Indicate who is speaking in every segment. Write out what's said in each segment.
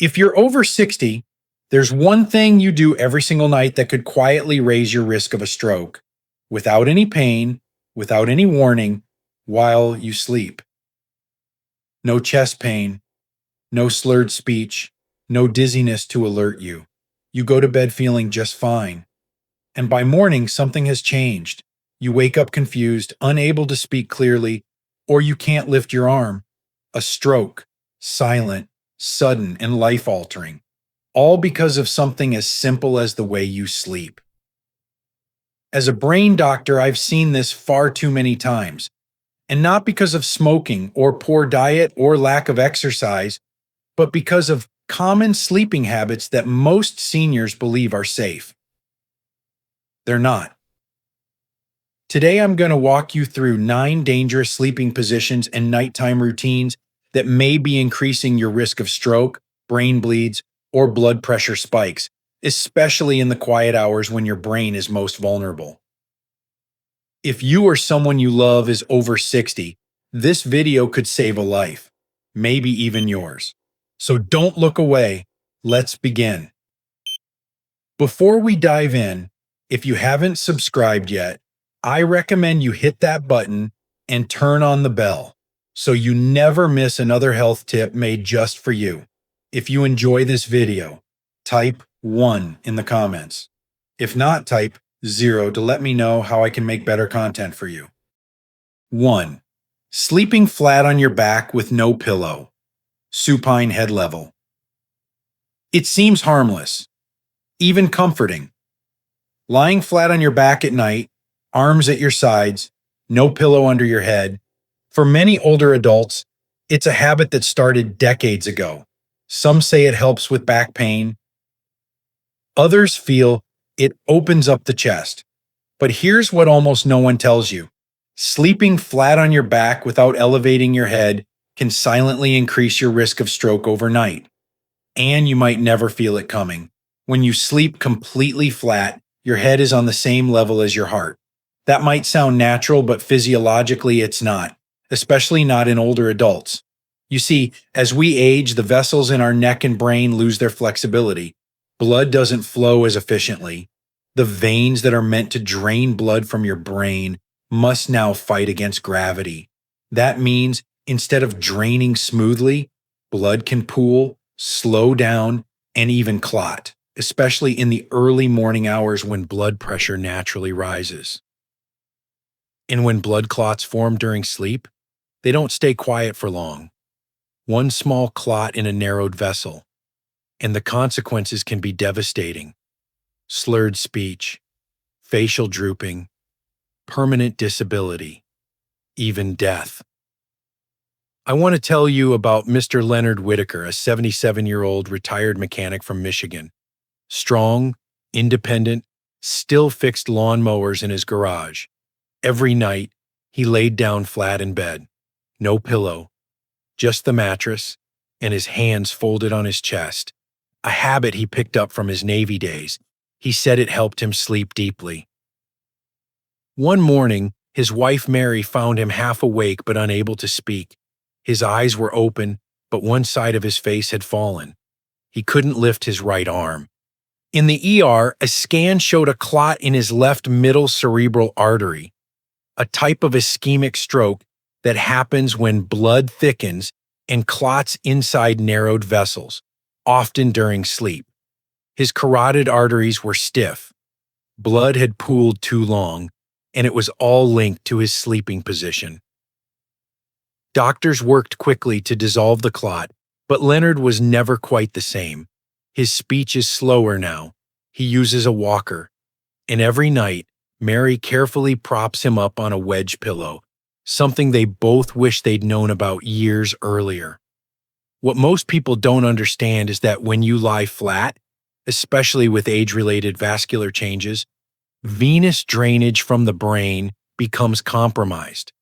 Speaker 1: If you're over 60, there's one thing you do every single night that could quietly raise your risk of a stroke without any pain, without any warning, while you sleep. No chest pain, no slurred speech, no dizziness to alert you. You go to bed feeling just fine. And by morning, something has changed. You wake up confused, unable to speak clearly, or you can't lift your arm. A stroke, silent, sudden, and life altering, all because of something as simple as the way you sleep. As a brain doctor, I've seen this far too many times, and not because of smoking or poor diet or lack of exercise, but because of common sleeping habits that most seniors believe are safe. They're not. Today, I'm going to walk you through 9 dangerous sleeping positions and nighttime routines that may be increasing your risk of stroke, brain bleeds, or blood pressure spikes, especially in the quiet hours when your brain is most vulnerable. If you or someone you love is over 60, this video could save a life, maybe even yours. So don't look away. Let's begin. Before we dive in, if you haven't subscribed yet, I recommend you hit that button and turn on the bell so you never miss another health tip made just for you. If you enjoy this video, type 1 in the comments. If not, type 0 to let me know how I can make better content for you. 1. Sleeping flat on your back with no pillow. Supine head level. It seems harmless, even comforting. Lying flat on your back at night, arms at your sides, no pillow under your head. For many older adults, it's a habit that started decades ago. Some say it helps with back pain. Others feel it opens up the chest. But here's what almost no one tells you. Sleeping flat on your back without elevating your head can silently increase your risk of stroke overnight. And you might never feel it coming. When you sleep completely flat, your head is on the same level as your heart. That might sound natural, but physiologically it's not, especially not in older adults. You see, as we age, the vessels in our neck and brain lose their flexibility. Blood doesn't flow as efficiently. The veins that are meant to drain blood from your brain must now fight against gravity. That means instead of draining smoothly, blood can pool, slow down, and even clot, especially in the early morning hours when blood pressure naturally rises. And when blood clots form during sleep, they don't stay quiet for long. One small clot in a narrowed vessel, and the consequences can be devastating. Slurred speech, facial drooping, permanent disability, even death. I want to tell you about Mr. Leonard Whitaker, a 77-year-old retired mechanic from Michigan. Strong, independent, still fixed lawnmowers in his garage. Every night, he laid down flat in bed, no pillow, just the mattress, and his hands folded on his chest, a habit he picked up from his Navy days. He said it helped him sleep deeply. One morning, his wife Mary found him half awake but unable to speak. His eyes were open, but one side of his face had fallen. He couldn't lift his right arm. In the ER, a scan showed a clot in his left middle cerebral artery, a type of ischemic stroke that happens when blood thickens and clots inside narrowed vessels, often during sleep. His carotid arteries were stiff. Blood had pooled too long, and it was all linked to his sleeping position. Doctors worked quickly to dissolve the clot, but Leonard was never quite the same. His speech is slower now. He uses a walker. And every night, Mary carefully props him up on a wedge pillow, something they both wish they'd known about years earlier. What most people don't understand is that when you lie flat, especially with age-related vascular changes, venous drainage from the brain becomes compromised.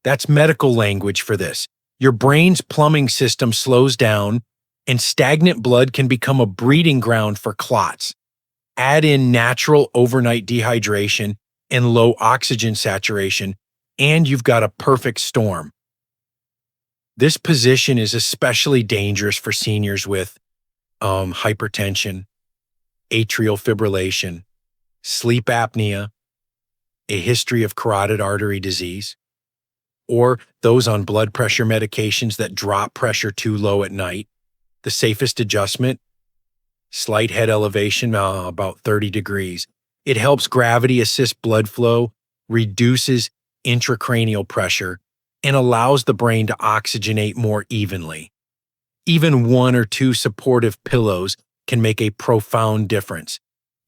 Speaker 1: That's medical language for this. Your brain's plumbing system slows down, and stagnant blood can become a breeding ground for clots. Add in natural overnight dehydration and low oxygen saturation, and you've got a perfect storm. This position is especially dangerous for seniors with hypertension, atrial fibrillation, sleep apnea, a history of carotid artery disease, or those on blood pressure medications that drop pressure too low at night. The safest adjustment, slight head elevation, about 30 degrees. It helps gravity assist blood flow, reduces intracranial pressure, and allows the brain to oxygenate more evenly. Even one or two supportive pillows can make a profound difference.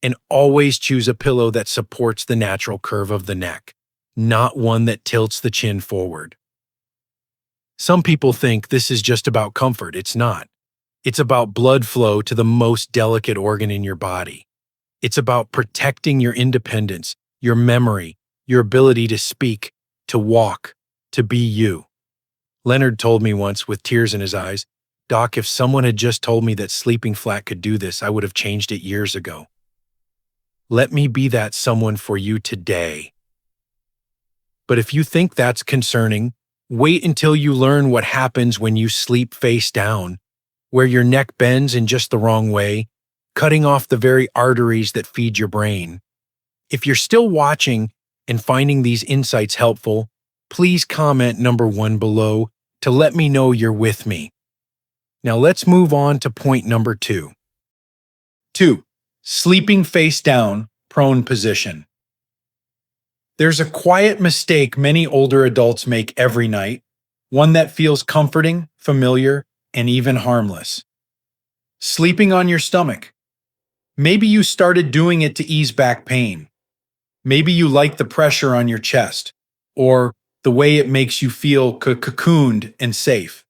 Speaker 1: And always choose a pillow that supports the natural curve of the neck, not one that tilts the chin forward. Some people think this is just about comfort. It's not. It's about blood flow to the most delicate organ in your body. It's about protecting your independence, your memory, your ability to speak, to walk, to be you. Leonard told me once with tears in his eyes, "Doc, if someone had just told me that sleeping flat could do this, I would have changed it years ago." Let me be that someone for you today. But if you think that's concerning, wait until you learn what happens when you sleep face down, where your neck bends in just the wrong way, cutting off the very arteries that feed your brain. If you're still watching and finding these insights helpful, please comment number 1 below to let me know you're with me. Now let's move on to point number 2. 2. Sleeping face down, prone position. There's a quiet mistake many older adults make every night, one that feels comforting, familiar, and even harmless. Sleeping on your stomach. Maybe you started doing it to ease back pain. Maybe you like the pressure on your chest, or the way it makes you feel cocooned and safe.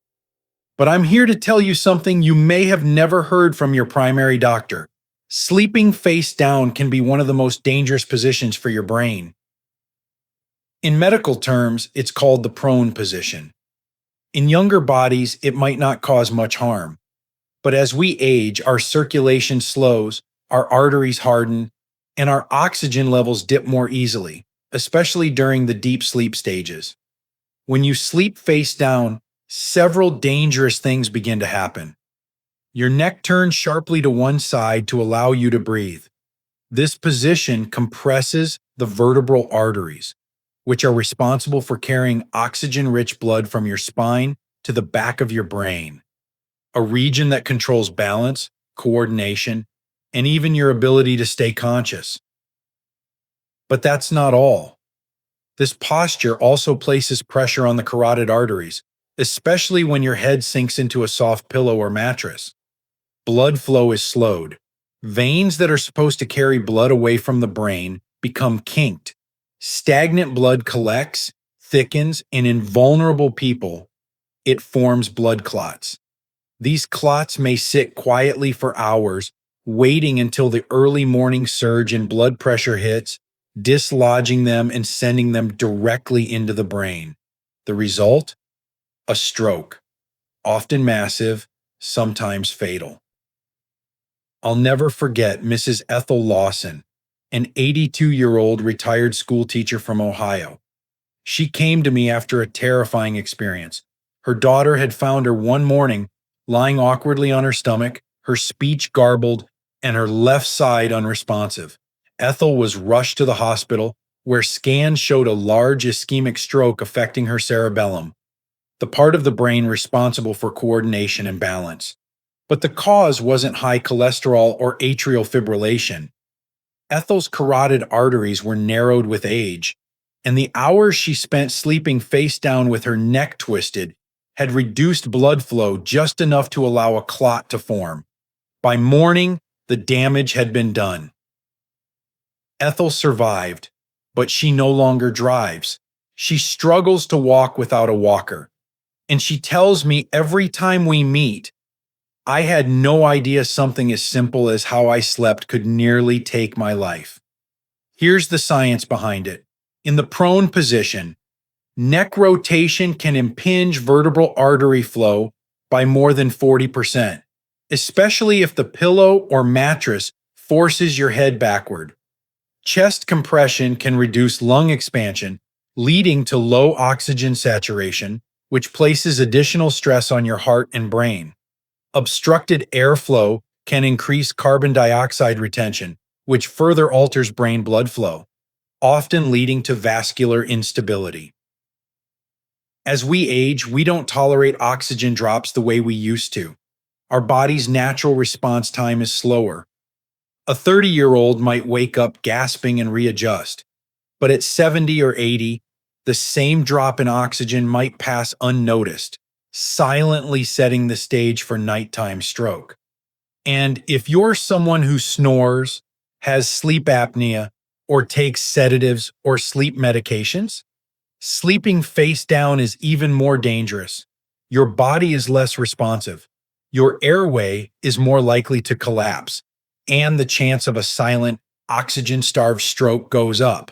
Speaker 1: But I'm here to tell you something you may have never heard from your primary doctor. Sleeping face down can be one of the most dangerous positions for your brain. In medical terms, it's called the prone position. In younger bodies, it might not cause much harm. But as we age, our circulation slows, our arteries harden, and our oxygen levels dip more easily, especially during the deep sleep stages. When you sleep face down, several dangerous things begin to happen. Your neck turns sharply to one side to allow you to breathe. This position compresses the vertebral arteries, which are responsible for carrying oxygen-rich blood from your spine to the back of your brain, a region that controls balance, coordination, and even your ability to stay conscious. But that's not all. This posture also places pressure on the carotid arteries, especially when your head sinks into a soft pillow or mattress. Blood flow is slowed. Veins that are supposed to carry blood away from the brain become kinked. Stagnant blood collects, thickens, and in vulnerable people, it forms blood clots. These clots may sit quietly for hours, waiting until the early morning surge in blood pressure hits, dislodging them and sending them directly into the brain. The result? A stroke, often massive, sometimes fatal. I'll never forget Mrs. Ethel Lawson, an 82-year-old retired school teacher from Ohio. She came to me after a terrifying experience. Her daughter had found her one morning lying awkwardly on her stomach, her speech garbled, and her left side unresponsive. Ethel was rushed to the hospital, where scans showed a large ischemic stroke affecting her cerebellum, the part of the brain responsible for coordination and balance. But the cause wasn't high cholesterol or atrial fibrillation. Ethel's carotid arteries were narrowed with age, and the hours she spent sleeping face down with her neck twisted had reduced blood flow just enough to allow a clot to form. By morning, the damage had been done. Ethel survived, but she no longer drives. She struggles to walk without a walker. And she tells me every time we meet, "I had no idea something as simple as how I slept could nearly take my life." Here's the science behind it. In the prone position, neck rotation can impinge vertebral artery flow by more than 40%, especially if the pillow or mattress forces your head backward. Chest compression can reduce lung expansion, leading to low oxygen saturation, which places additional stress on your heart and brain. Obstructed airflow can increase carbon dioxide retention, which further alters brain blood flow, often leading to vascular instability. As we age, we don't tolerate oxygen drops the way we used to. Our body's natural response time is slower. A 30-year-old might wake up gasping and readjust, but at 70 or 80, the same drop in oxygen might pass unnoticed, silently setting the stage for nighttime stroke. And if you're someone who snores, has sleep apnea, or takes sedatives or sleep medications, sleeping face down is even more dangerous. Your body is less responsive. Your airway is more likely to collapse, and the chance of a silent, oxygen-starved stroke goes up.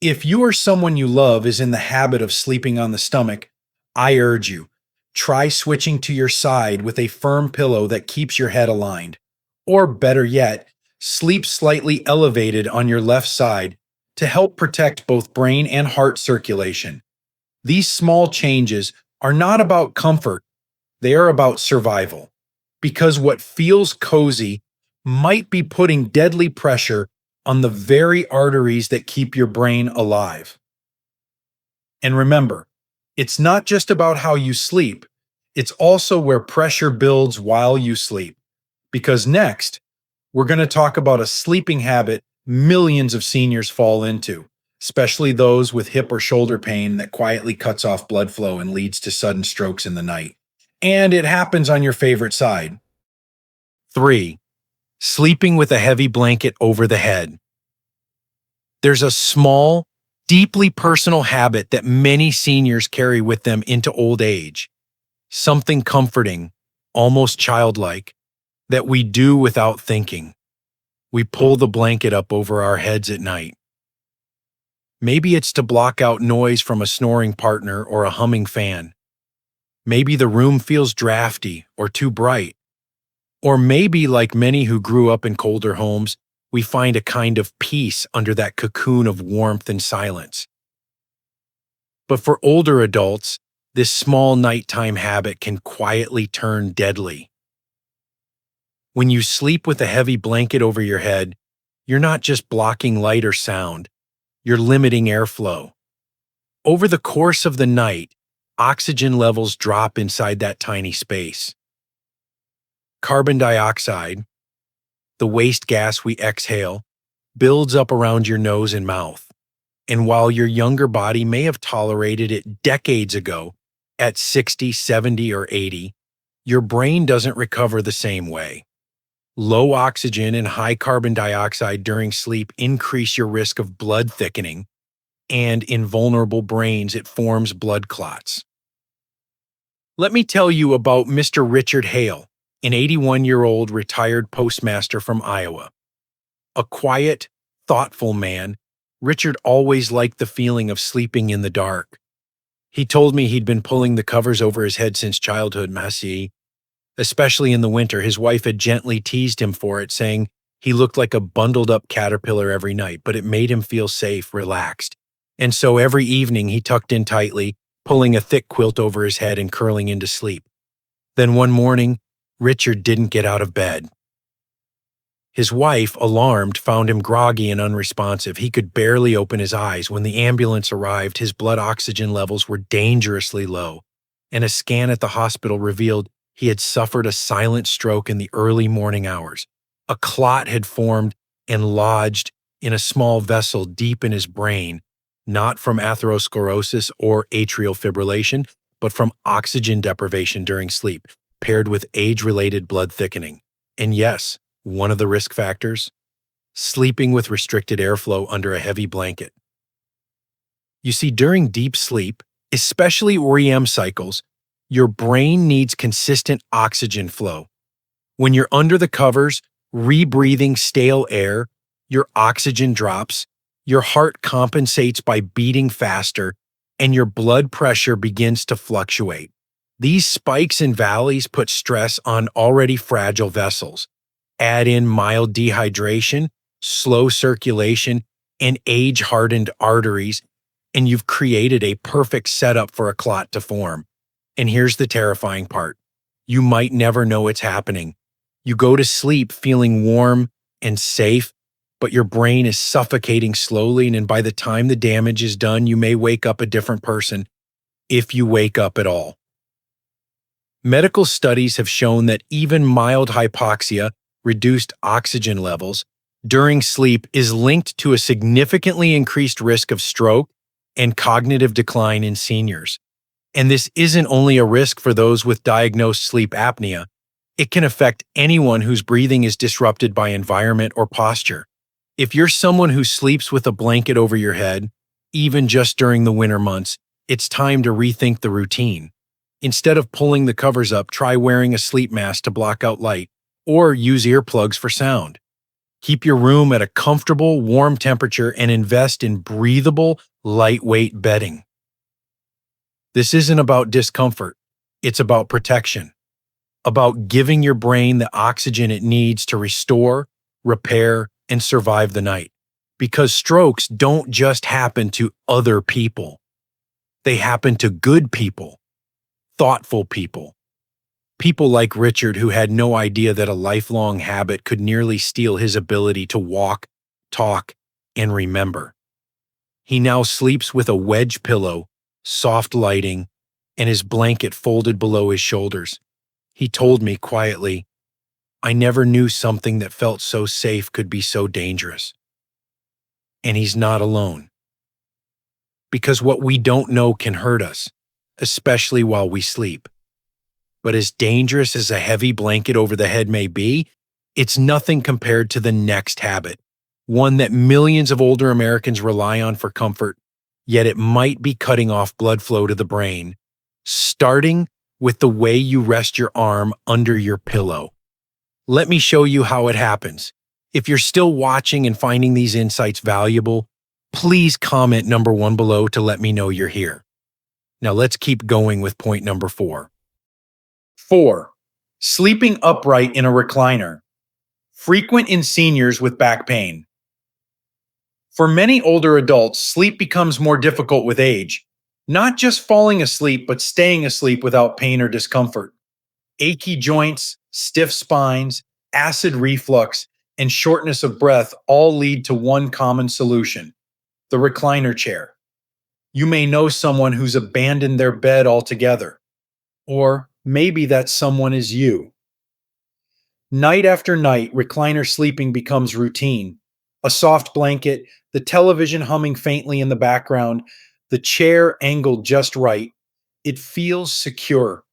Speaker 1: If you or someone you love is in the habit of sleeping on the stomach, I urge you, try switching to your side with a firm pillow that keeps your head aligned. Or better yet, sleep slightly elevated on your left side to help protect both brain and heart circulation. These small changes are not about comfort, they are about survival. Because what feels cozy might be putting deadly pressure on the very arteries that keep your brain alive. And remember, it's not just about how you sleep, it's also where pressure builds while you sleep. Because next, we're going to talk about a sleeping habit millions of seniors fall into, especially those with hip or shoulder pain that quietly cuts off blood flow and leads to sudden strokes in the night. And it happens on your favorite side. 3. Sleeping with a heavy blanket over the head. There's a small, deeply personal habit that many seniors carry with them into old age. Something comforting, almost childlike, that we do without thinking. We pull the blanket up over our heads at night. Maybe it's to block out noise from a snoring partner or a humming fan. Maybe the room feels drafty or too bright. Or maybe, like many who grew up in colder homes, we find a kind of peace under that cocoon of warmth and silence. But for older adults, this small nighttime habit can quietly turn deadly. When you sleep with a heavy blanket over your head, you're not just blocking light or sound, you're limiting airflow. Over the course of the night, oxygen levels drop inside that tiny space. Carbon dioxide, the waste gas we exhale, builds up around your nose and mouth. And while your younger body may have tolerated it decades ago, at 60, 70, or 80, your brain doesn't recover the same way. Low oxygen and high carbon dioxide during sleep increase your risk of blood thickening, and in vulnerable brains, it forms blood clots. Let me tell you about Mr. Richard Hale, an 81-year-old retired postmaster from Iowa. A quiet, thoughtful man, Richard always liked the feeling of sleeping in the dark. He told me he'd been pulling the covers over his head since childhood, Massey. Especially in the winter, his wife had gently teased him for it, saying he looked like a bundled-up caterpillar every night, but it made him feel safe, relaxed. And so every evening he tucked in tightly, pulling a thick quilt over his head and curling into sleep. Then one morning, Richard didn't get out of bed. His wife, alarmed, found him groggy and unresponsive. He could barely open his eyes. When the ambulance arrived, his blood oxygen levels were dangerously low, and a scan at the hospital revealed he had suffered a silent stroke in the early morning hours. A clot had formed and lodged in a small vessel deep in his brain, not from atherosclerosis or atrial fibrillation, but from oxygen deprivation during sleep, paired with age-related blood thickening. And yes, one of the risk factors? Sleeping with restricted airflow under a heavy blanket. You see, during deep sleep, especially REM cycles, your brain needs consistent oxygen flow. When you're under the covers, rebreathing stale air, your oxygen drops, your heart compensates by beating faster, and your blood pressure begins to fluctuate. These spikes and valleys put stress on already fragile vessels. Add in mild dehydration, slow circulation, and age-hardened arteries, and you've created a perfect setup for a clot to form. And here's the terrifying part. You might never know it's happening. You go to sleep feeling warm and safe, but your brain is suffocating slowly, and by the time the damage is done, you may wake up a different person if you wake up at all. Medical studies have shown that even mild hypoxia, reduced oxygen levels, during sleep is linked to a significantly increased risk of stroke and cognitive decline in seniors. And this isn't only a risk for those with diagnosed sleep apnea. It can affect anyone whose breathing is disrupted by environment or posture. If you're someone who sleeps with a blanket over your head, even just during the winter months, it's time to rethink the routine. Instead of pulling the covers up, try wearing a sleep mask to block out light, or use earplugs for sound. Keep your room at a comfortable, warm temperature and invest in breathable, lightweight bedding. This isn't about discomfort, it's about protection, about giving your brain the oxygen it needs to restore, repair, and survive the night. Because strokes don't just happen to other people. They happen to good people, thoughtful people. People like Richard, who had no idea that a lifelong habit could nearly steal his ability to walk, talk, and remember. He now sleeps with a wedge pillow, soft lighting, and his blanket folded below his shoulders. He told me quietly, "I never knew something that felt so safe could be so dangerous." And he's not alone. Because what we don't know can hurt us, especially while we sleep. But as dangerous as a heavy blanket over the head may be, it's nothing compared to the next habit, one that millions of older Americans rely on for comfort, yet it might be cutting off blood flow to the brain, starting with the way you rest your arm under your pillow. Let me show you how it happens. If you're still watching and finding these insights valuable, please comment number 1 below to let me know you're here. Now let's keep going with point number 4. 4. Sleeping upright in a recliner. Frequent in seniors with back pain. For many older adults, sleep becomes more difficult with age. Not just falling asleep, but staying asleep without pain or discomfort. Achy joints, stiff spines, acid reflux, and shortness of breath all lead to one common solution: the recliner chair. You may know someone who's abandoned their bed altogether. Or maybe that someone is you. Night after night, recliner sleeping becomes routine. A soft blanket, the television humming faintly in the background, the chair angled just right. It feels secure.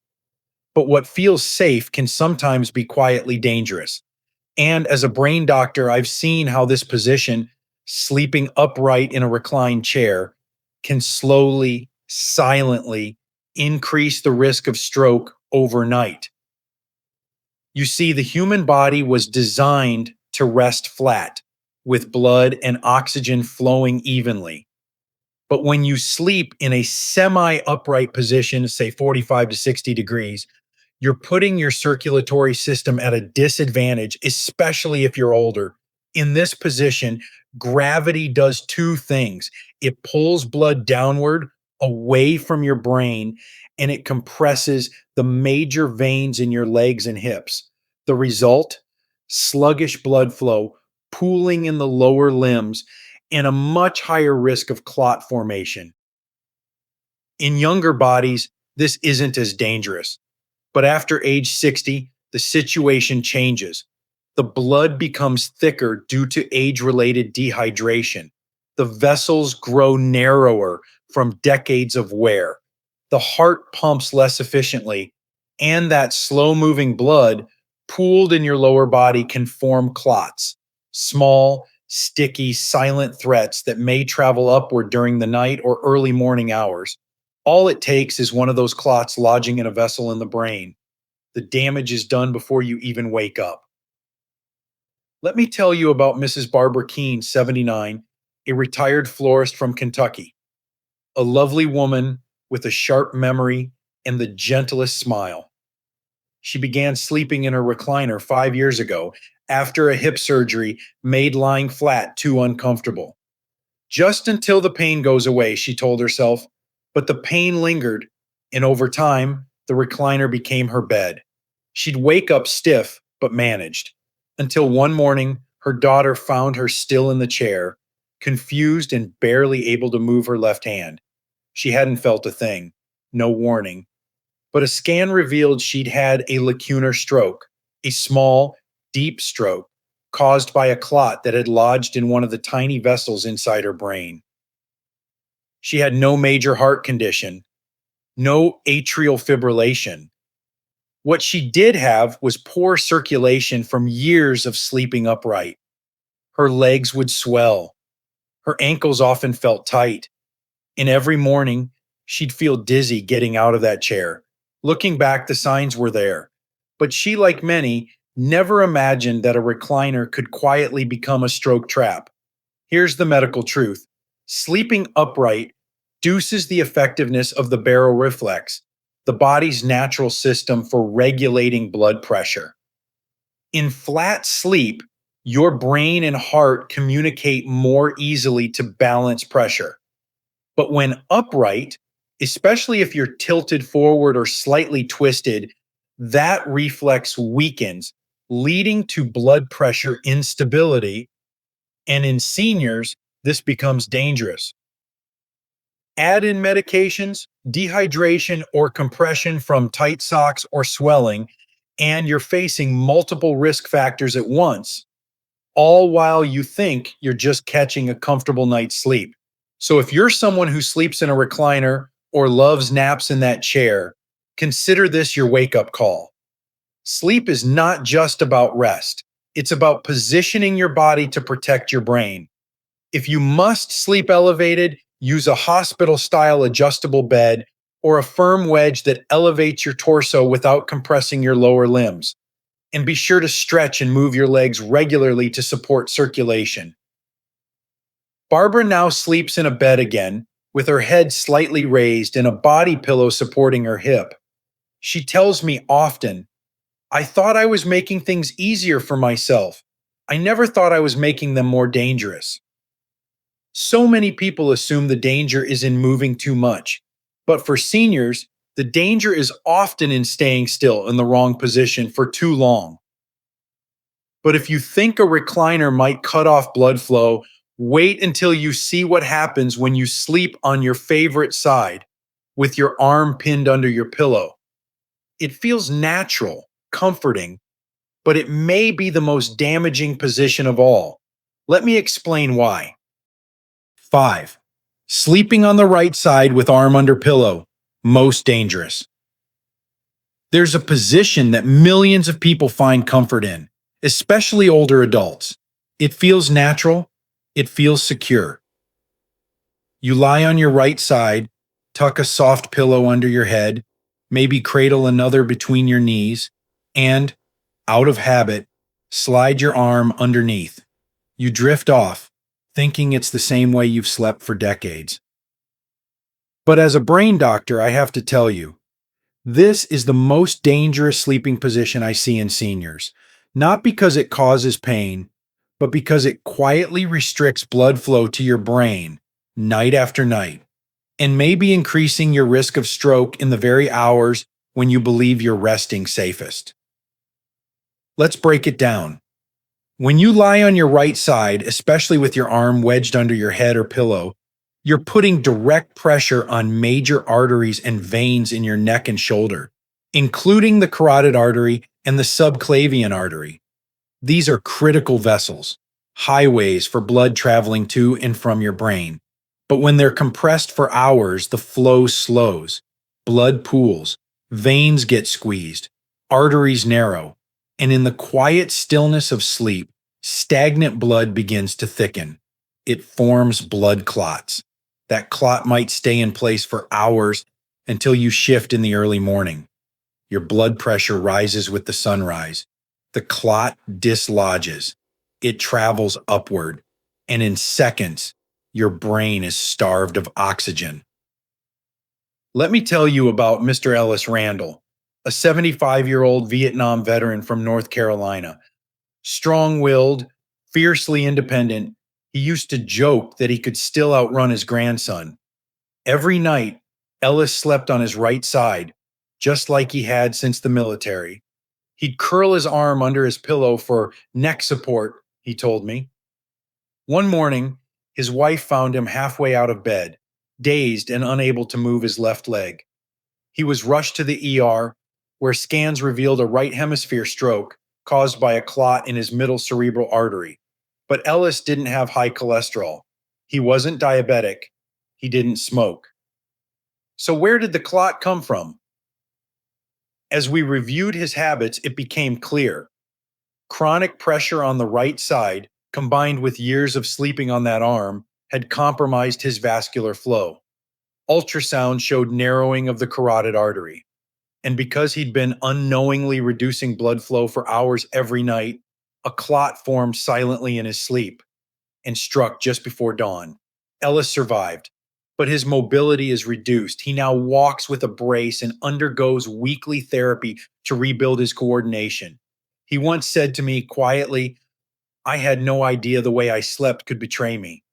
Speaker 1: But what feels safe can sometimes be quietly dangerous. And as a brain doctor, I've seen how this position, sleeping upright in a reclined chair, can slowly, silently increase the risk of stroke overnight. You see, the human body was designed to rest flat, with blood and oxygen flowing evenly. But when you sleep in a semi upright position, say 45 to 60 degrees, you're putting your circulatory system at a disadvantage, especially if you're older. In this position, gravity does two things: it pulls blood downward away from your brain, and it compresses the major veins in your legs and hips. The result: sluggish blood flow, pooling in the lower limbs, and a much higher risk of clot formation. In younger bodies, this isn't as dangerous. But after age 60, the situation changes. The blood becomes thicker due to age-related dehydration. The vessels grow narrower from decades of wear. The heart pumps less efficiently, and that slow-moving blood pooled in your lower body can form clots, small, sticky, silent threats that may travel upward during the night or early morning hours. All it takes is one of those clots lodging in a vessel in the brain. The damage is done before you even wake up. Let me tell you about Mrs. Barbara Keene, 79, a retired florist from Kentucky. A lovely woman with a sharp memory and the gentlest smile. She began sleeping in her recliner 5 years ago after a hip surgery made lying flat too uncomfortable. Just until the pain goes away, she told herself, but the pain lingered, and over time, the recliner became her bed. She'd wake up stiff, but managed. Until one morning, her daughter found her still in the chair, confused and barely able to move her left hand. She hadn't felt a thing, no warning, but a scan revealed she'd had a lacunar stroke, a small, deep stroke caused by a clot that had lodged in one of the tiny vessels inside her brain. She had no major heart condition, no atrial fibrillation. What she did have was poor circulation from years of sleeping upright. Her legs would swell. Her ankles often felt tight. And every morning, she'd feel dizzy getting out of that chair. Looking back, the signs were there. But she, like many, never imagined that a recliner could quietly become a stroke trap. Here's the medical truth: sleeping upright reduces the effectiveness of the baroreflex, the body's natural system for regulating blood pressure. In flat sleep, your brain and heart communicate more easily to balance pressure. But when upright, especially if you're tilted forward or slightly twisted, that reflex weakens, leading to blood pressure instability. And in seniors, this becomes dangerous. Add in medications, dehydration, or compression from tight socks or swelling, and you're facing multiple risk factors at once, all while you think you're just catching a comfortable night's sleep. So if you're someone who sleeps in a recliner or loves naps in that chair, consider this your wake-up call. Sleep is not just about rest. It's about positioning your body to protect your brain. If you must sleep elevated, use a hospital-style adjustable bed or a firm wedge that elevates your torso without compressing your lower limbs. And be sure to stretch and move your legs regularly to support circulation. Barbara now sleeps in a bed again, with her head slightly raised and a body pillow supporting her hip. She tells me often, "I thought I was making things easier for myself. I never thought I was making them more dangerous." So many people assume the danger is in moving too much. But for seniors, the danger is often in staying still in the wrong position for too long. But if you think a recliner might cut off blood flow, wait until you see what happens when you sleep on your favorite side, with your arm pinned under your pillow. It feels natural, comforting, but it may be the most damaging position of all. Let me explain why. 5. Sleeping on the right side with arm under pillow, most dangerous. There's a position that millions of people find comfort in, especially older adults. It feels natural, it feels secure. You lie on your right side, tuck a soft pillow under your head, maybe cradle another between your knees, and, out of habit, slide your arm underneath. You drift off, thinking it's the same way you've slept for decades. But as a brain doctor, I have to tell you, this is the most dangerous sleeping position I see in seniors, not because it causes pain, but because it quietly restricts blood flow to your brain night after night, and may be increasing your risk of stroke in the very hours when you believe you're resting safest. Let's break it down. When you lie on your right side, especially with your arm wedged under your head or pillow, you're putting direct pressure on major arteries and veins in your neck and shoulder, including the carotid artery and the subclavian artery. These are critical vessels, highways for blood traveling to and from your brain. But when they're compressed for hours, the flow slows, blood pools, veins get squeezed, arteries narrow, and in the quiet stillness of sleep, stagnant blood begins to thicken. It forms blood clots. That clot might stay in place for hours until you shift in the early morning. Your blood pressure rises with the sunrise. The clot dislodges. It travels upward, and in seconds, your brain is starved of oxygen. Let me tell you about Mr. Ellis Randall, a 75-year-old Vietnam veteran from North Carolina. Strong-willed, fiercely independent, he used to joke that he could still outrun his grandson. Every night, Ellis slept on his right side, just like he had since the military. He'd curl his arm under his pillow for neck support, he told me. One morning, his wife found him halfway out of bed, dazed and unable to move his left leg. He was rushed to the ER, where scans revealed a right hemisphere stroke caused by a clot in his middle cerebral artery. But Ellis didn't have high cholesterol. He wasn't diabetic. He didn't smoke. So, where did the clot come from? As we reviewed his habits, it became clear. Chronic pressure on the right side, combined with years of sleeping on that arm, had compromised his vascular flow. Ultrasound showed narrowing of the carotid artery. And because he'd been unknowingly reducing blood flow for hours every night, a clot formed silently in his sleep and struck just before dawn. Ellis survived, but his mobility is reduced. He now walks with a brace and undergoes weekly therapy to rebuild his coordination. He once said to me quietly, "I had no idea the way I slept could betray me."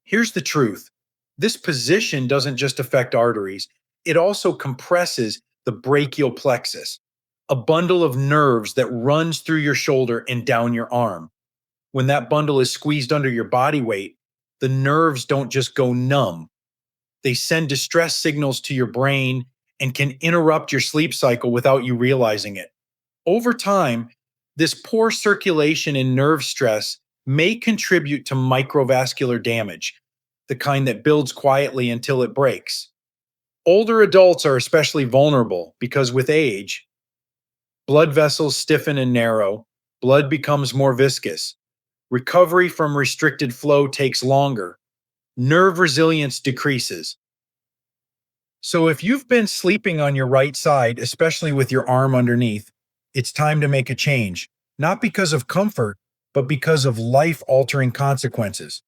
Speaker 1: Here's the truth. This position doesn't just affect arteries, it also compresses the brachial plexus, a bundle of nerves that runs through your shoulder and down your arm. When that bundle is squeezed under your body weight, the nerves don't just go numb. They send distress signals to your brain and can interrupt your sleep cycle without you realizing it. Over time, this poor circulation and nerve stress may contribute to microvascular damage, the kind that builds quietly until it breaks. Older adults are especially vulnerable because with age, blood vessels stiffen and narrow, blood becomes more viscous. Recovery from restricted flow takes longer. Nerve resilience decreases. So if you've been sleeping on your right side, especially with your arm underneath, it's time to make a change, not because of comfort, but because of life-altering consequences.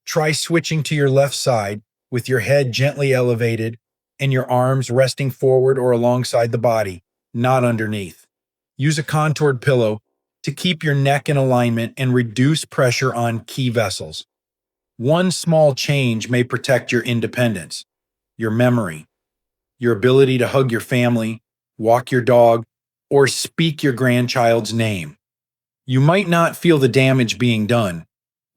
Speaker 1: Try switching to your left side with your head gently elevated and your arms resting forward or alongside the body, not underneath. Use a contoured pillow to keep your neck in alignment and reduce pressure on key vessels. One small change may protect your independence, your memory, your ability to hug your family, walk your dog, or speak your grandchild's name. You might not feel the damage being done,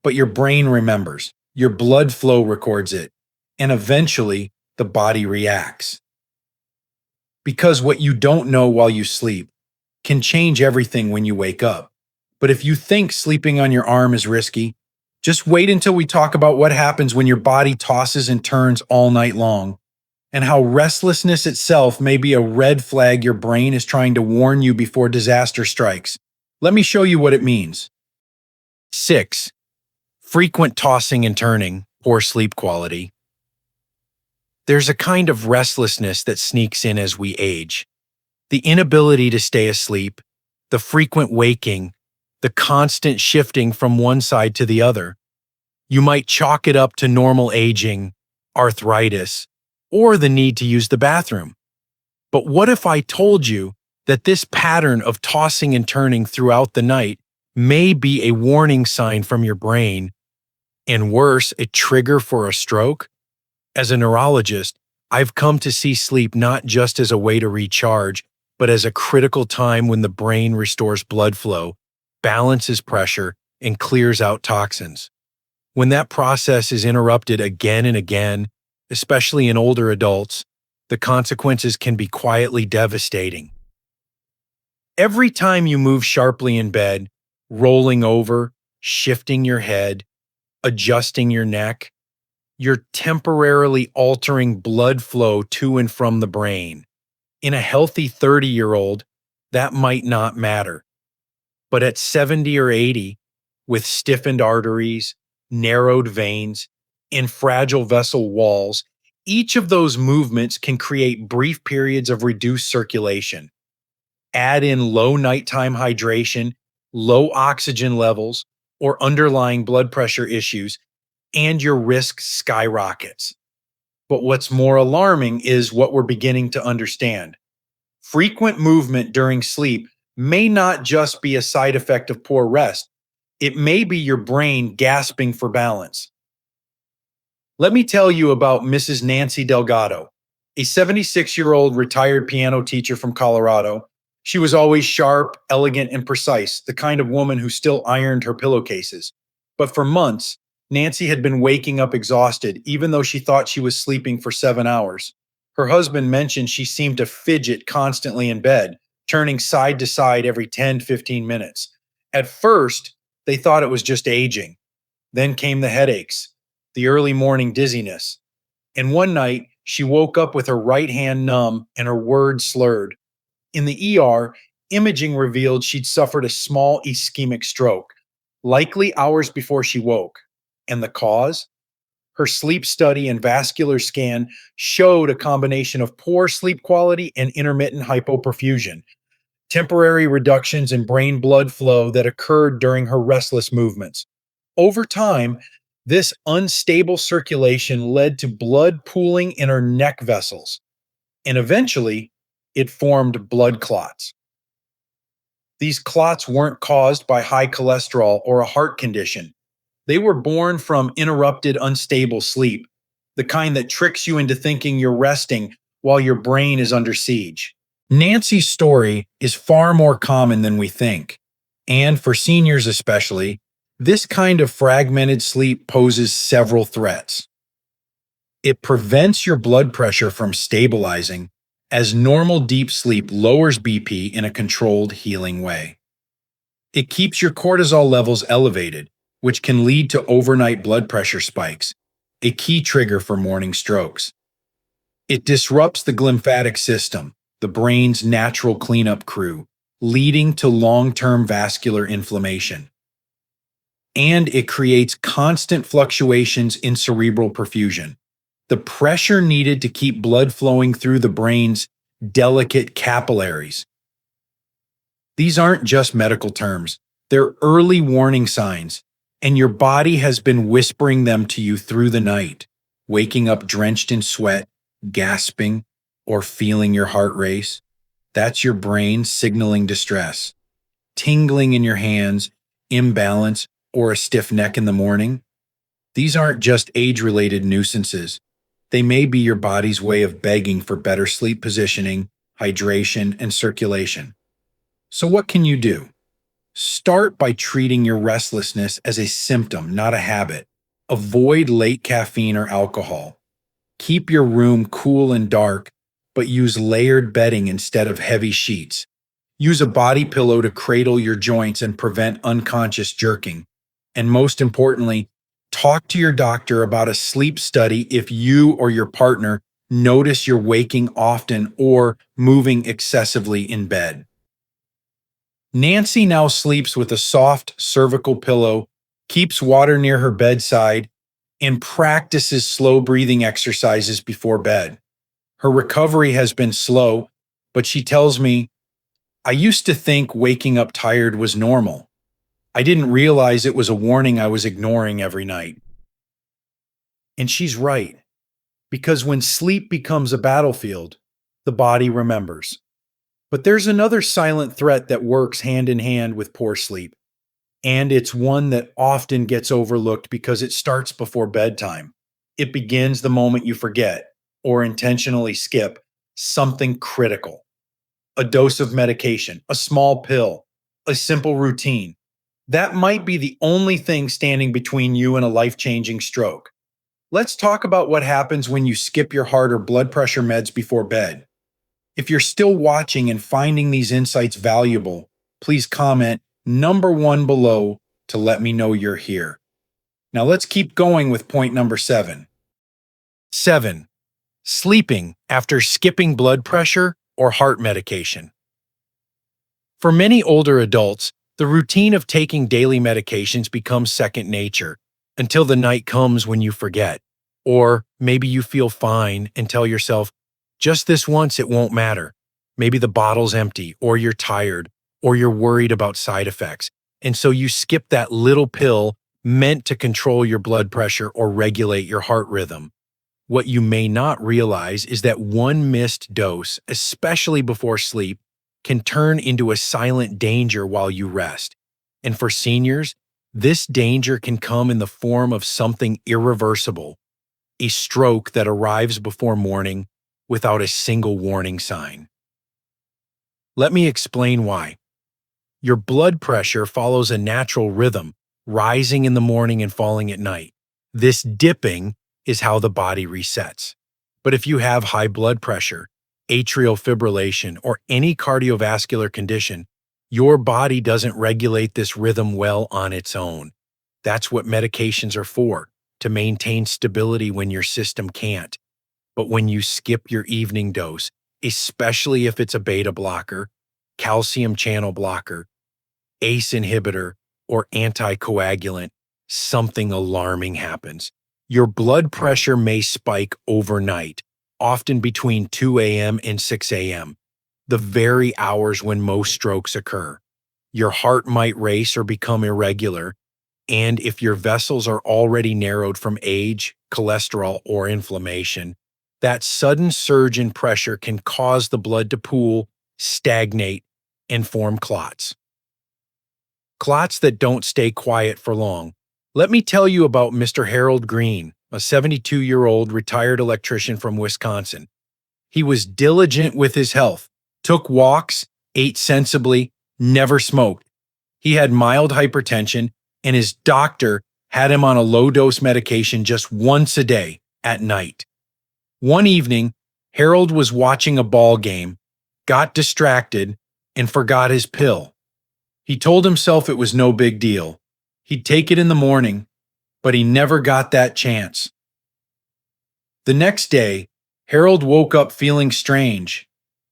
Speaker 1: but your brain remembers, your blood flow records it, and eventually the body reacts. Because what you don't know while you sleep can change everything when you wake up. But if you think sleeping on your arm is risky, just wait until we talk about what happens when your body tosses and turns all night long, and how restlessness itself may be a red flag your brain is trying to warn you before disaster strikes. Let me show you what it means. 6. Frequent tossing and turning, poor sleep quality. There's a kind of restlessness that sneaks in as we age. The inability to stay asleep, the frequent waking, the constant shifting from one side to the other. You might chalk it up to normal aging, arthritis, or the need to use the bathroom. But what if I told you that this pattern of tossing and turning throughout the night may be a warning sign from your brain, and worse, a trigger for a stroke? As a neurologist, I've come to see sleep not just as a way to recharge, but as a critical time when the brain restores blood flow, balances pressure, and clears out toxins. When that process is interrupted again and again, especially in older adults, the consequences can be quietly devastating. Every time you move sharply in bed, rolling over, shifting your head, adjusting your neck, you're temporarily altering blood flow to and from the brain. In a healthy 30-year-old, that might not matter. But at 70 or 80, with stiffened arteries, narrowed veins, and fragile vessel walls, each of those movements can create brief periods of reduced circulation. Add in low nighttime hydration, low oxygen levels, or underlying blood pressure issues, and your risk skyrockets. But what's more alarming is what we're beginning to understand. Frequent movement during sleep may not just be a side effect of poor rest. It may be your brain gasping for balance. Let me tell you about Mrs. Nancy Delgado, a 76-year-old retired piano teacher from Colorado. She was always sharp, elegant, and precise, the kind of woman who still ironed her pillowcases. But for months, Nancy had been waking up exhausted, even though she thought she was sleeping for 7 hours. Her husband mentioned she seemed to fidget constantly in bed, turning side to side every 10, 15 minutes. At first, they thought it was just aging. Then came the headaches, the early morning dizziness. And one night, she woke up with her right hand numb and her words slurred. In the ER, imaging revealed she'd suffered a small ischemic stroke, likely hours before she woke. And the cause? Her sleep study and vascular scan showed a combination of poor sleep quality and intermittent hypoperfusion, temporary reductions in brain blood flow that occurred during her restless movements. Over time, this unstable circulation led to blood pooling in her neck vessels, and eventually, it formed blood clots. These clots weren't caused by high cholesterol or a heart condition. They were born from interrupted, unstable sleep, the kind that tricks you into thinking you're resting while your brain is under siege. Nancy's story is far more common than we think. And for seniors especially, this kind of fragmented sleep poses several threats. It prevents your blood pressure from stabilizing, as normal deep sleep lowers BP in a controlled, healing way. It keeps your cortisol levels elevated, which can lead to overnight blood pressure spikes, a key trigger for morning strokes. It disrupts the glymphatic system, the brain's natural cleanup crew, leading to long-term vascular inflammation. And it creates constant fluctuations in cerebral perfusion, the pressure needed to keep blood flowing through the brain's delicate capillaries. These aren't just medical terms, they're early warning signs, and your body has been whispering them to you through the night, waking up drenched in sweat, gasping, or feeling your heart race. That's your brain signaling distress. Tingling in your hands, imbalance, or a stiff neck in the morning. These aren't just age-related nuisances. They may be your body's way of begging for better sleep positioning, hydration, and circulation. So what can you do? Start by treating your restlessness as a symptom, not a habit. Avoid late caffeine or alcohol. Keep your room cool and dark, but use layered bedding instead of heavy sheets. Use a body pillow to cradle your joints and prevent unconscious jerking. And most importantly, talk to your doctor about a sleep study if you or your partner notice you're waking often or moving excessively in bed. Nancy now sleeps with a soft cervical pillow, keeps water near her bedside, and practices slow breathing exercises before bed. Her recovery has been slow, but she tells me, "I used to think waking up tired was normal. I didn't realize it was a warning I was ignoring every night." And she's right, because when sleep becomes a battlefield, the body remembers. But there's another silent threat that works hand in hand with poor sleep, and it's one that often gets overlooked because it starts before bedtime. It begins the moment you forget or intentionally skip something critical. A dose of medication, a small pill, a simple routine. That might be the only thing standing between you and a life-changing stroke. Let's talk about what happens when you skip your heart or blood pressure meds before bed. If you're still watching and finding these insights valuable, please comment number 1 below to let me know you're here. Now let's keep going with point number 7. 7. Sleeping after skipping blood pressure or heart medication. For many older adults, the routine of taking daily medications becomes second nature until the night comes when you forget. Or maybe you feel fine and tell yourself, just this once it won't matter. Maybe the bottle's empty, or you're tired, or you're worried about side effects. And so you skip that little pill meant to control your blood pressure or regulate your heart rhythm. What you may not realize is that one missed dose, especially before sleep, can turn into a silent danger while you rest. And for seniors, this danger can come in the form of something irreversible, a stroke that arrives before morning without a single warning sign. Let me explain why. Your blood pressure follows a natural rhythm, rising in the morning and falling at night. This dipping is how the body resets. But if you have high blood pressure, atrial fibrillation, or any cardiovascular condition, your body doesn't regulate this rhythm well on its own. That's what medications are for, to maintain stability when your system can't. But when you skip your evening dose, especially if it's a beta blocker, calcium channel blocker, ACE inhibitor, or anticoagulant, something alarming happens. Your blood pressure may spike overnight, often between 2 a.m. and 6 a.m., the very hours when most strokes occur. Your heart might race or become irregular, and if your vessels are already narrowed from age, cholesterol, or inflammation, that sudden surge in pressure can cause the blood to pool, stagnate, and form clots. Clots that don't stay quiet for long. Let me tell you about Mr. Harold Green, a 72-year-old retired electrician from Wisconsin. He was diligent with his health, took walks, ate sensibly, never smoked. He had mild hypertension, and his doctor had him on a low-dose medication just once a day at night. One evening, Harold was watching a ball game, got distracted, and forgot his pill. He told himself it was no big deal. He'd take it in the morning, but he never got that chance. The next day, Harold woke up feeling strange.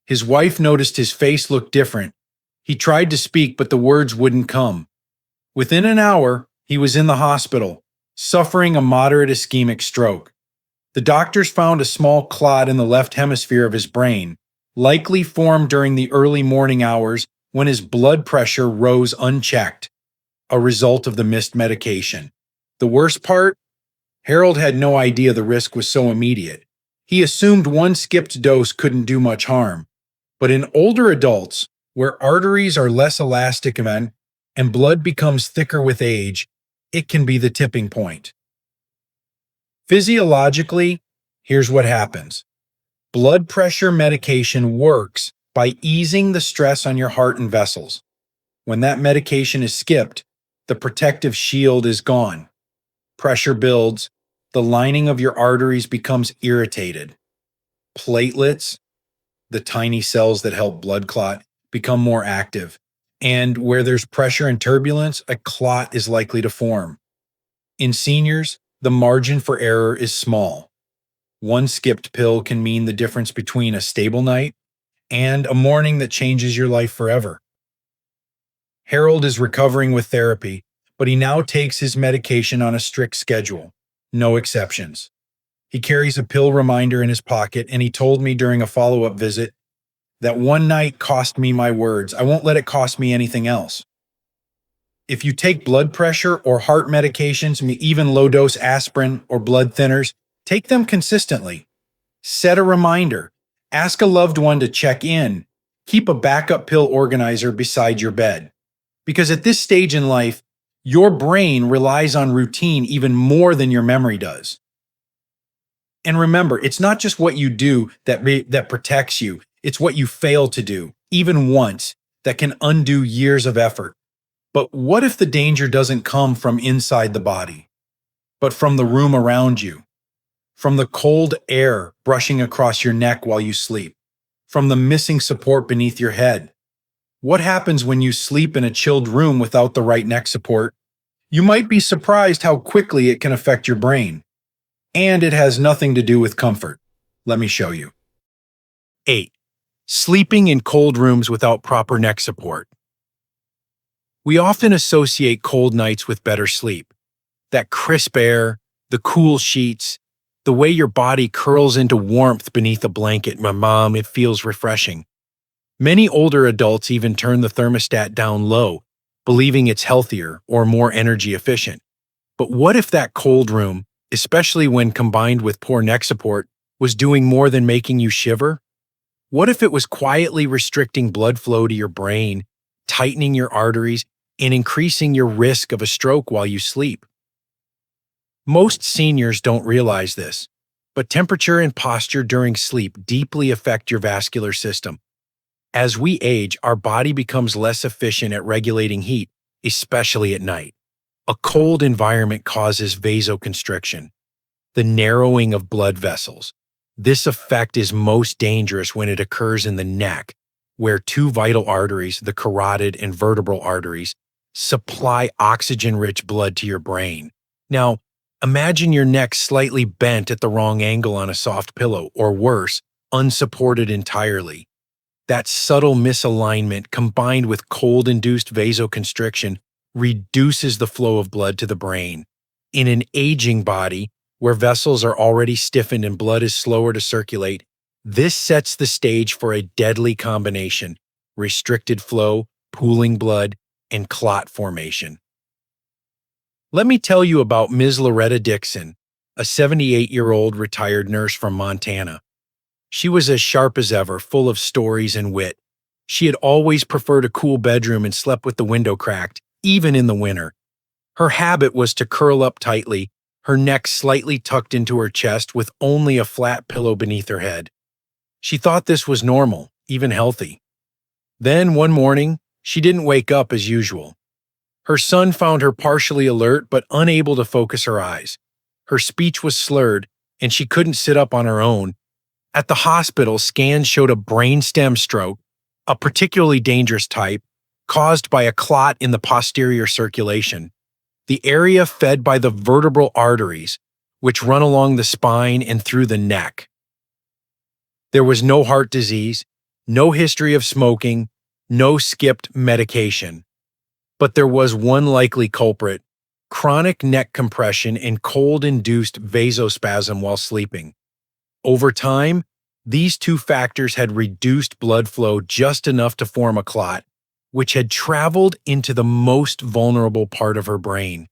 Speaker 1: His wife noticed his face looked different. He tried to speak, but the words wouldn't come. Within an hour, he was in the hospital, suffering a moderate ischemic stroke. The doctors found a small clot in the left hemisphere of his brain, likely formed during the early morning hours when his blood pressure rose unchecked, a result of the missed medication. The worst part? Harold had no idea the risk was so immediate. He assumed one skipped dose couldn't do much harm. But in older adults, where arteries are less elastic and blood becomes thicker with age, it can be the tipping point. Physiologically, here's what happens. Blood pressure medication works by easing the stress on your heart and vessels. When that medication is skipped, the protective shield is gone. Pressure builds, the lining of your arteries becomes irritated. Platelets, the tiny cells that help blood clot, become more active. And where there's pressure and turbulence, a clot is likely to form. In seniors, the margin for error is small. One skipped pill can mean the difference between a stable night and a morning that changes your life forever. Harold is recovering with therapy, but he now takes his medication on a strict schedule. No exceptions. He carries a pill reminder in his pocket, and he told me during a follow-up visit that one night cost me my words. I won't let it cost me anything else. If you take blood pressure or heart medications, even low-dose aspirin or blood thinners, take them consistently. Set a reminder. Ask a loved one to check in. Keep a backup pill organizer beside your bed. Because at this stage in life, your brain relies on routine even more than your memory does. And remember, it's not just what you do that protects you. It's what you fail to do, even once, that can undo years of effort. But what if the danger doesn't come from inside the body, but from the room around you? From the cold air brushing across your neck while you sleep? From the missing support beneath your head? What happens when you sleep in a chilled room without the right neck support? You might be surprised how quickly it can affect your brain. And it has nothing to do with comfort. Let me show you. 8. Sleeping in cold rooms without proper neck support. We often associate cold nights with better sleep. That crisp air, the cool sheets, the way your body curls into warmth beneath a blanket, it feels refreshing. Many older adults even turn the thermostat down low, believing it's healthier or more energy efficient. But what if that cold room, especially when combined with poor neck support, was doing more than making you shiver? What if it was quietly restricting blood flow to your brain, tightening your arteries, and increasing your risk of a stroke while you sleep? Most seniors don't realize this, but temperature and posture during sleep deeply affect your vascular system. As we age, our body becomes less efficient at regulating heat, especially at night. A cold environment causes vasoconstriction, the narrowing of blood vessels. This effect is most dangerous when it occurs in the neck, where two vital arteries, the carotid and vertebral arteries, supply oxygen-rich blood to your brain. Now, imagine your neck slightly bent at the wrong angle on a soft pillow, or worse, unsupported entirely. That subtle misalignment combined with cold-induced vasoconstriction reduces the flow of blood to the brain. In an aging body, where vessels are already stiffened and blood is slower to circulate, this sets the stage for a deadly combination: restricted flow, pooling blood, and clot formation. Let me tell you about Ms. Loretta Dixon, a 78-year-old retired nurse from Montana. She was as sharp as ever, full of stories and wit. She had always preferred a cool bedroom and slept with the window cracked, even in the winter. Her habit was to curl up tightly, her neck slightly tucked into her chest with only a flat pillow beneath her head. She thought this was normal, even healthy. Then, one morning, she didn't wake up as usual. Her son found her partially alert but unable to focus her eyes. Her speech was slurred, and she couldn't sit up on her own. At the hospital, scans showed a brainstem stroke, a particularly dangerous type, caused by a clot in the posterior circulation, the area fed by the vertebral arteries, which run along the spine and through the neck. There was no heart disease, no history of smoking, no skipped medication. But there was one likely culprit: chronic neck compression and cold-induced vasospasm while sleeping. Over time, these two factors had reduced blood flow just enough to form a clot, which had traveled into the most vulnerable part of her brain.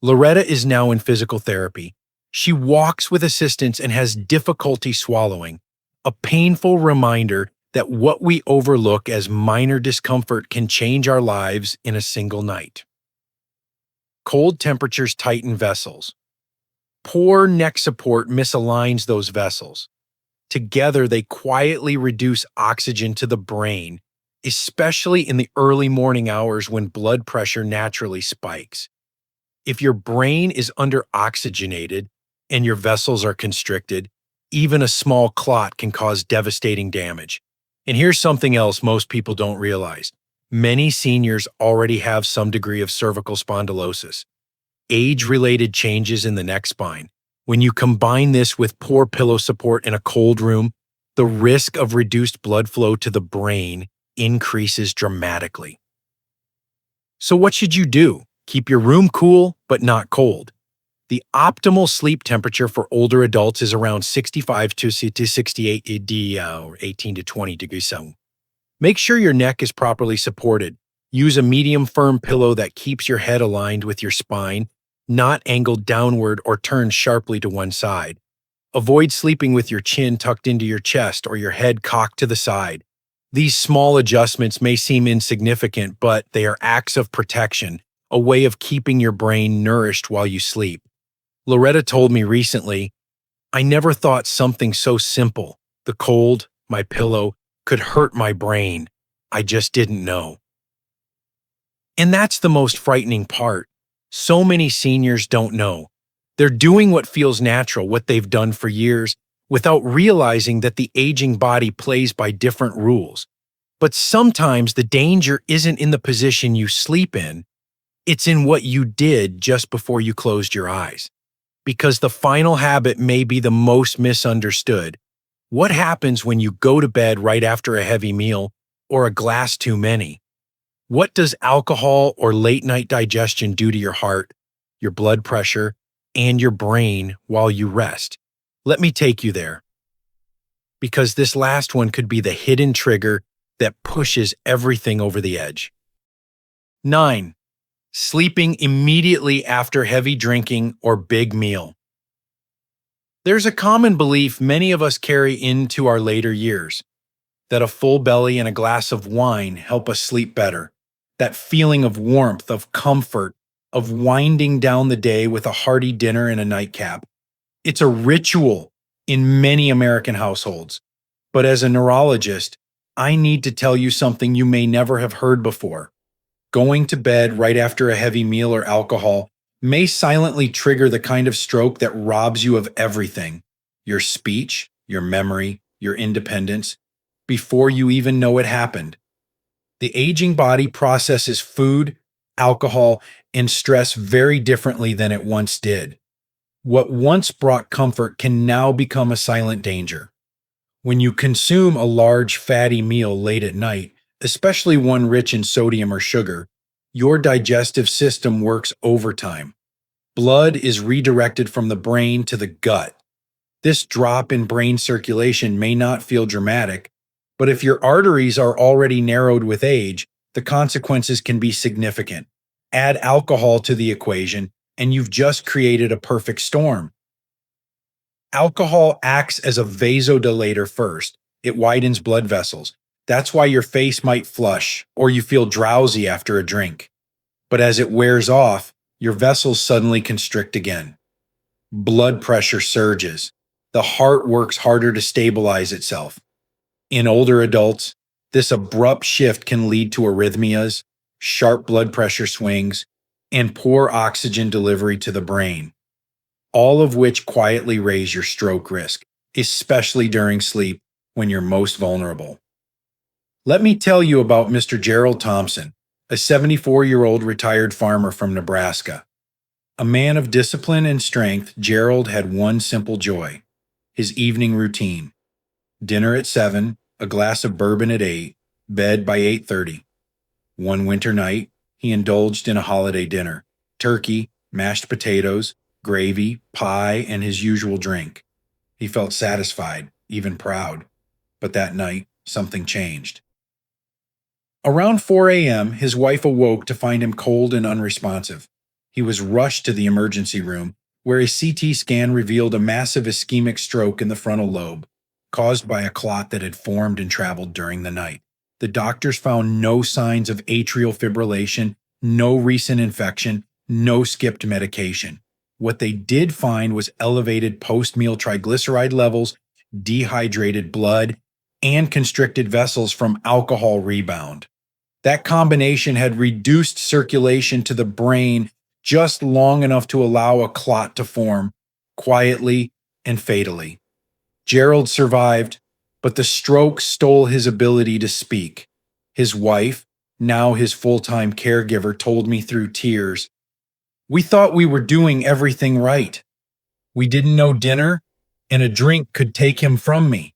Speaker 1: Loretta is now in physical therapy. She walks with assistance and has difficulty swallowing, a painful reminder that what we overlook as minor discomfort can change our lives in a single night. Cold temperatures tighten vessels. Poor neck support misaligns those vessels. Together, they quietly reduce oxygen to the brain, especially in the early morning hours when blood pressure naturally spikes. If your brain is under-oxygenated and your vessels are constricted, even a small clot can cause devastating damage. And here's something else most people don't realize. Many seniors already have some degree of cervical spondylosis, age-related changes in the neck spine. When you combine this with poor pillow support in a cold room, the risk of reduced blood flow to the brain increases dramatically. So what should you do? Keep your room cool, but not cold. The optimal sleep temperature for older adults is around 65 to 68 or 18 to 20 degrees Celsius. Make sure your neck is properly supported. Use a medium firm pillow that keeps your head aligned with your spine, not angled downward or turned sharply to one side. Avoid sleeping with your chin tucked into your chest or your head cocked to the side. These small adjustments may seem insignificant, but they are acts of protection, a way of keeping your brain nourished while you sleep. Loretta told me recently, "I never thought something so simple, the cold, my pillow, could hurt my brain. I just didn't know." And that's the most frightening part. So many seniors don't know. They're doing what feels natural, what they've done for years, without realizing that the aging body plays by different rules. But sometimes the danger isn't in the position you sleep in, it's in what you did just before you closed your eyes. Because the final habit may be the most misunderstood. What happens when you go to bed right after a heavy meal or a glass too many? What does alcohol or late-night digestion do to your heart, your blood pressure, and your brain while you rest? Let me take you there. Because this last one could be the hidden trigger that pushes everything over the edge. 9. Sleeping immediately after heavy drinking or big meal. There's a common belief many of us carry into our later years, that a full belly and a glass of wine help us sleep better. That feeling of warmth, of comfort, of winding down the day with a hearty dinner and a nightcap. It's a ritual in many American households. But as a neurologist, I need to tell you something you may never have heard before. Going to bed right after a heavy meal or alcohol may silently trigger the kind of stroke that robs you of everything: your speech, your memory, your independence, before you even know it happened. The aging body processes food, alcohol, and stress very differently than it once did. What once brought comfort can now become a silent danger. When you consume a large fatty meal late at night, especially one rich in sodium or sugar, your digestive system works overtime. Blood is redirected from the brain to the gut. This drop in brain circulation may not feel dramatic, but if your arteries are already narrowed with age, the consequences can be significant. Add alcohol to the equation, and you've just created a perfect storm. Alcohol acts as a vasodilator first. It widens blood vessels. That's why your face might flush or you feel drowsy after a drink. But as it wears off, your vessels suddenly constrict again. Blood pressure surges. The heart works harder to stabilize itself. In older adults, this abrupt shift can lead to arrhythmias, sharp blood pressure swings, and poor oxygen delivery to the brain, all of which quietly raise your stroke risk, especially during sleep when you're most vulnerable. Let me tell you about Mr. Gerald Thompson, a 74-year-old retired farmer from Nebraska. A man of discipline and strength, Gerald had one simple joy: his evening routine. Dinner at 7, a glass of bourbon at 8, bed by 8:30. One winter night, he indulged in a holiday dinner: turkey, mashed potatoes, gravy, pie, and his usual drink. He felt satisfied, even proud. But that night, something changed. Around 4 a.m., his wife awoke to find him cold and unresponsive. He was rushed to the emergency room, where a CT scan revealed a massive ischemic stroke in the frontal lobe, caused by a clot that had formed and traveled during the night. The doctors found no signs of atrial fibrillation, no recent infection, no skipped medication. What they did find was elevated post-meal triglyceride levels, dehydrated blood, and constricted vessels from alcohol rebound. That combination had reduced circulation to the brain just long enough to allow a clot to form, quietly and fatally. Gerald survived, but the stroke stole his ability to speak. His wife, now his full-time caregiver, told me through tears, "We thought we were doing everything right. We didn't know dinner and a drink could take him from me."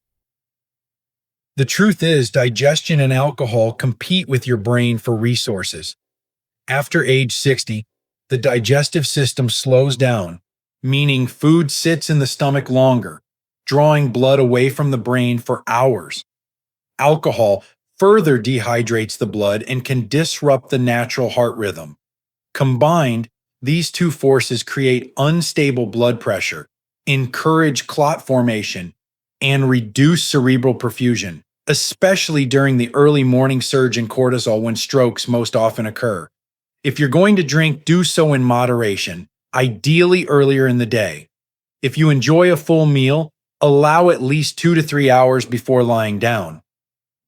Speaker 1: The truth is, digestion and alcohol compete with your brain for resources. After age 60, the digestive system slows down, meaning food sits in the stomach longer, drawing blood away from the brain for hours. Alcohol further dehydrates the blood and can disrupt the natural heart rhythm. Combined, these two forces create unstable blood pressure, encourage clot formation, and reduce cerebral perfusion, especially during the early morning surge in cortisol when strokes most often occur. If you're going to drink, do so in moderation, ideally earlier in the day. If you enjoy a full meal, allow at least 2 to 3 hours before lying down.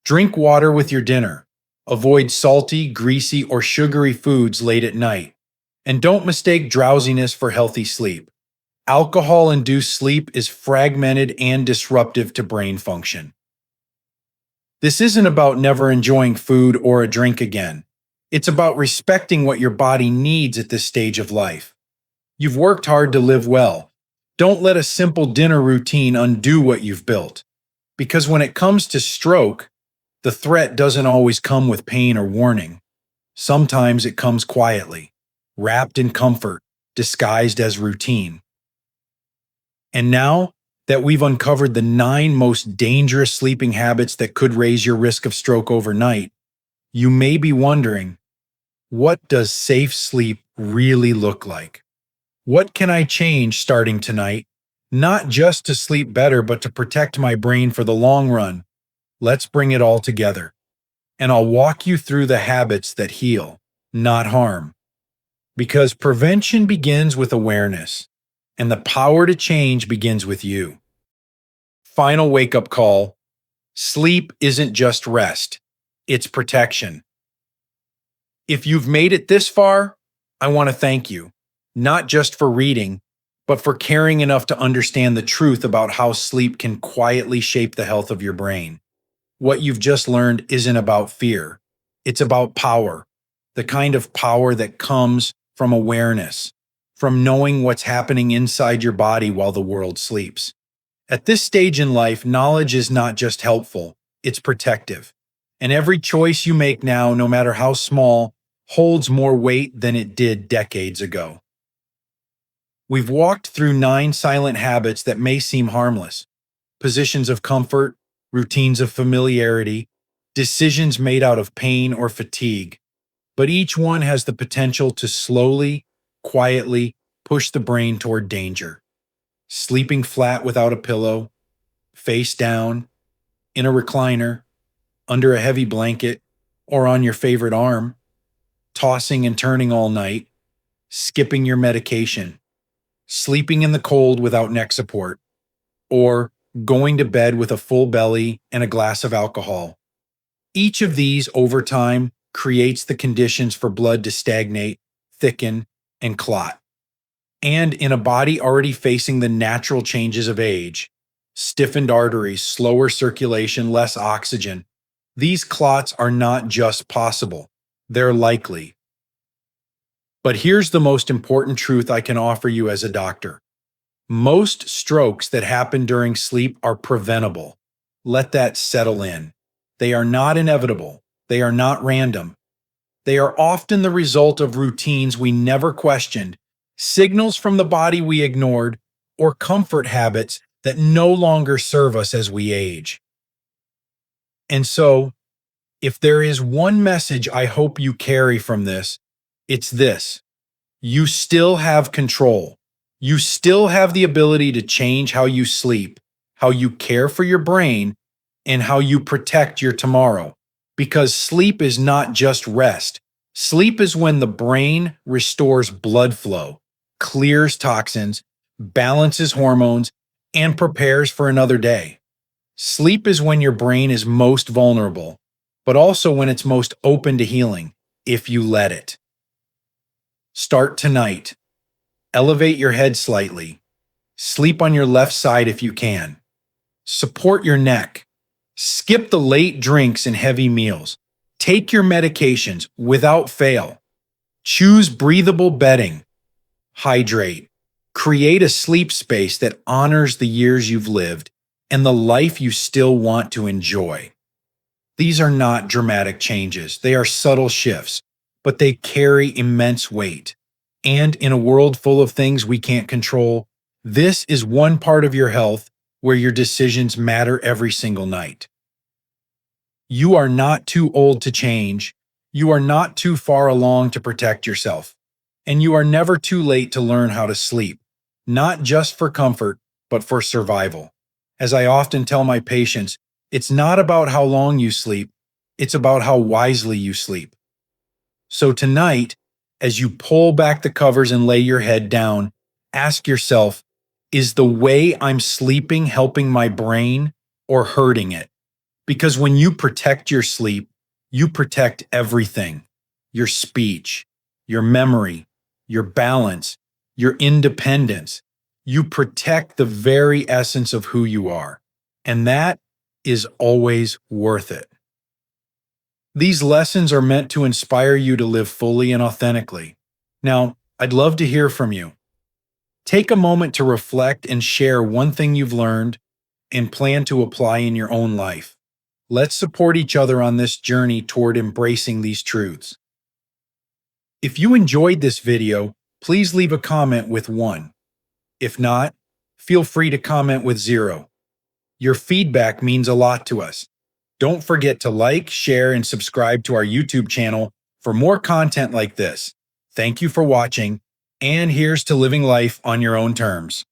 Speaker 1: Drink water with your dinner. Avoid salty, greasy, or sugary foods late at night. And don't mistake drowsiness for healthy sleep. Alcohol-induced sleep is fragmented and disruptive to brain function. This isn't about never enjoying food or a drink again. It's about respecting what your body needs at this stage of life. You've worked hard to live well. Don't let a simple dinner routine undo what you've built. Because when it comes to stroke, the threat doesn't always come with pain or warning. Sometimes it comes quietly, wrapped in comfort, disguised as routine. And now that we've uncovered the 9 most dangerous sleeping habits that could raise your risk of stroke overnight, you may be wondering, what does safe sleep really look like? What can I change starting tonight, not just to sleep better, but to protect my brain for the long run? Let's bring it all together. And I'll walk you through the habits that heal, not harm. Because prevention begins with awareness, and the power to change begins with you. Final wake-up call: Sleep isn't just rest, it's protection. If you've made it this far, I want to thank you, not just for reading, but for caring enough to understand the truth about how sleep can quietly shape the health of your brain. What you've just learned isn't about fear, it's about power, the kind of power that comes from awareness, from knowing what's happening inside your body while the world sleeps. At this stage in life, knowledge is not just helpful, it's protective. And every choice you make now, no matter how small, holds more weight than it did decades ago. We've walked through 9 silent habits that may seem harmless: positions of comfort, routines of familiarity, decisions made out of pain or fatigue. But each one has the potential to slowly, quietly push the brain toward danger. Sleeping flat without a pillow, face down, in a recliner, under a heavy blanket, or on your favorite arm, tossing and turning all night, skipping your medication, sleeping in the cold without neck support, or going to bed with a full belly and a glass of alcohol. Each of these, over time, creates the conditions for blood to stagnate, thicken, and clot. And in a body already facing the natural changes of age, stiffened arteries, slower circulation, less oxygen, these clots are not just possible, they're likely. But here's the most important truth I can offer you as a doctor. Most strokes that happen during sleep are preventable. Let that settle in. They are not inevitable. They are not random. They are often the result of routines we never questioned, signals from the body we ignored, or comfort habits that no longer serve us as we age. And so, if there is one message I hope you carry from this, it's this: you still have control. You still have the ability to change how you sleep, how you care for your brain, and how you protect your tomorrow. Because sleep is not just rest. Sleep is when the brain restores blood flow, clears toxins, balances hormones, and prepares for another day. Sleep is when your brain is most vulnerable, but also when it's most open to healing, if you let it. Start tonight. Elevate your head slightly. Sleep on your left side if you can. Support your neck. Skip the late drinks and heavy meals. Take your medications without fail. Choose breathable bedding. Hydrate. Create a sleep space that honors the years you've lived and the life you still want to enjoy. These are not dramatic changes. They are subtle shifts, but they carry immense weight. And in a world full of things we can't control, this is one part of your health where your decisions matter every single night. You are not too old to change. You are not too far along to protect yourself. And you are never too late to learn how to sleep, not just for comfort, but for survival. As I often tell my patients, it's not about how long you sleep, it's about how wisely you sleep. So tonight, as you pull back the covers and lay your head down, ask yourself, is the way I'm sleeping helping my brain or hurting it? Because when you protect your sleep, you protect everything: your speech, your memory, your balance, your independence. You protect the very essence of who you are. And that is always worth it. These lessons are meant to inspire you to live fully and authentically. Now, I'd love to hear from you. Take a moment to reflect and share one thing you've learned and plan to apply in your own life. Let's support each other on this journey toward embracing these truths. If you enjoyed this video, please leave a comment with 1. If not, feel free to comment with 0. Your feedback means a lot to us. Don't forget to like, share, and subscribe to our YouTube channel for more content like this. Thank you for watching, and here's to living life on your own terms.